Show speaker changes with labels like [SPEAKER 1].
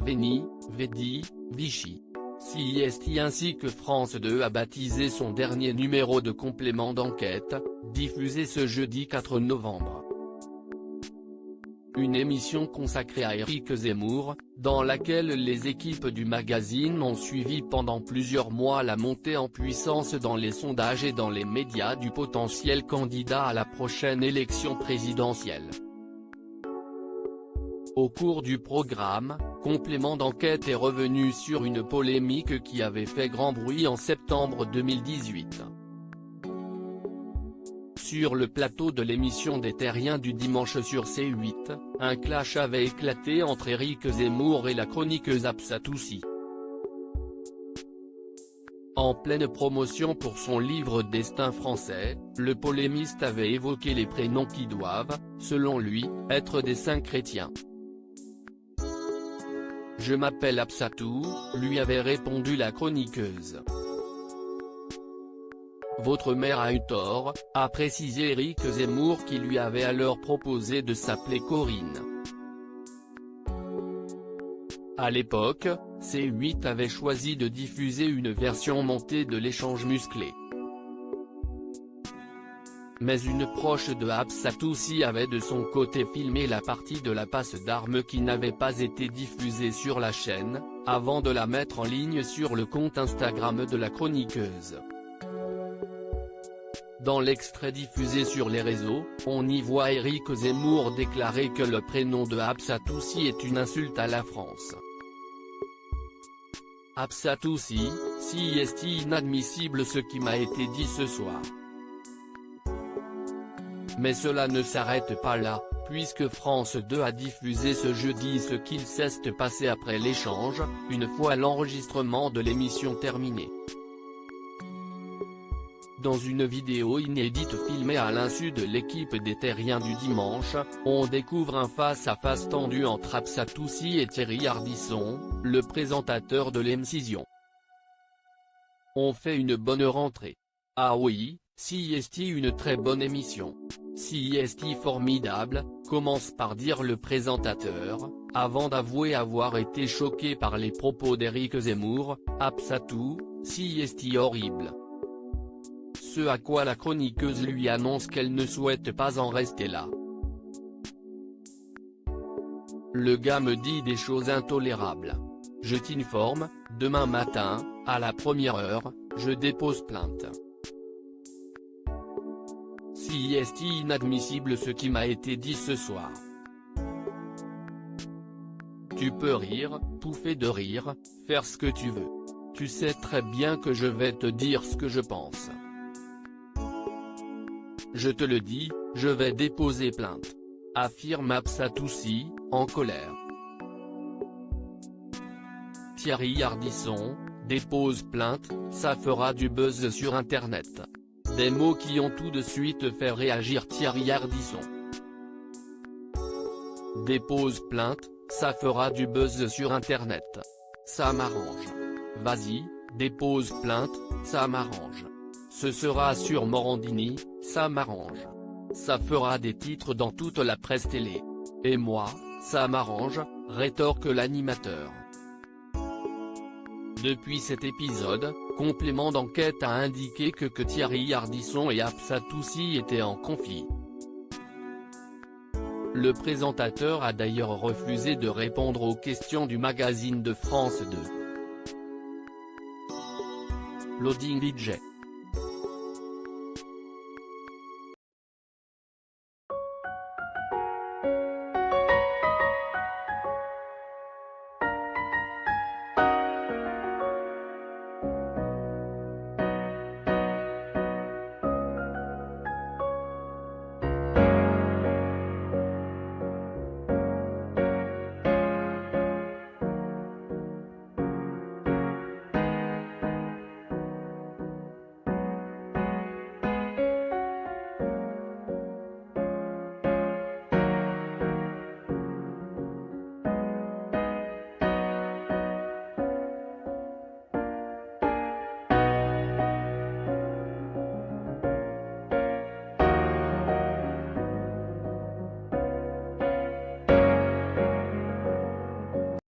[SPEAKER 1] Beni, Vedi, Vichy. CIST ainsi que France 2 a baptisé son dernier numéro de complément d'enquête, diffusé ce jeudi 4 novembre. Une émission consacrée à Éric Zemmour, dans laquelle les équipes du magazine ont suivi pendant plusieurs mois la montée en puissance dans les sondages et dans les médias du potentiel candidat à la prochaine élection présidentielle. Au cours du programme, Complément d'enquête est revenu sur une polémique qui avait fait grand bruit en septembre 2018. Sur le plateau de l'émission des Terriens du dimanche sur C8, un clash avait éclaté entre Éric Zemmour et la chroniqueuse Absatoussi. En pleine promotion pour son livre Destin français, le polémiste avait évoqué les prénoms qui doivent, selon lui, être des saints chrétiens. « Je m'appelle Absatou », lui avait répondu la chroniqueuse. « Votre mère a eu tort », a précisé Éric Zemmour qui lui avait alors proposé de s'appeler Corinne. À l'époque, C8 avait choisi de diffuser une version montée de l'échange musclé. Mais une proche de Absatoussi avait de son côté filmé la partie de la passe d'armes qui n'avait pas été diffusée sur la chaîne, avant de la mettre en ligne sur le compte Instagram de la chroniqueuse. Dans l'extrait diffusé sur les réseaux, on y voit Éric Zemmour déclarer que le prénom de Absatoussi est une insulte à la France. Absatoussi, si est inadmissible ce qui m'a été dit ce soir. Mais cela ne s'arrête pas là, puisque France 2 a diffusé ce jeudi ce qu'il s'est passé après l'échange, une fois l'enregistrement de l'émission terminé. Dans une vidéo inédite filmée à l'insu de l'équipe des Terriens du dimanche, on découvre un face-à-face tendu entre Absatoussi et Thierry Ardisson, le présentateur de l'émission. On fait une bonne rentrée. Ah oui, CIST une très bonne émission. CIST formidable, commence par dire le présentateur, avant d'avouer avoir été choqué par les propos d'Éric Zemmour. Absatou, CIST horrible. Ce à quoi la chroniqueuse lui annonce qu'elle ne souhaite pas en rester là. Le gars me dit des choses intolérables. Je t'informe, demain matin, à la première heure, je dépose plainte. Si est inadmissible ce qui m'a été dit ce soir. Tu peux rire, pouffer de rire, faire ce que tu veux. Tu sais très bien que je vais te dire ce que je pense. Je te le dis, je vais déposer plainte. Affirme Absatoussi, en colère. Thierry Ardisson, dépose plainte, ça fera du buzz sur internet. Des mots qui ont tout de suite fait réagir Thierry Ardisson. Dépose plainte, ça fera du buzz sur internet. Ça m'arrange. Vas-y, dépose plainte, ça m'arrange. Ce sera sur Morandini, ça m'arrange. Ça fera des titres dans toute la presse télé. Et moi, ça m'arrange, rétorque l'animateur. Depuis cet épisode, Complément d'enquête a indiqué que Thierry Ardisson et Absatoussi étaient en conflit. Le présentateur a d'ailleurs refusé de répondre aux questions du magazine de France 2. Loading DJ.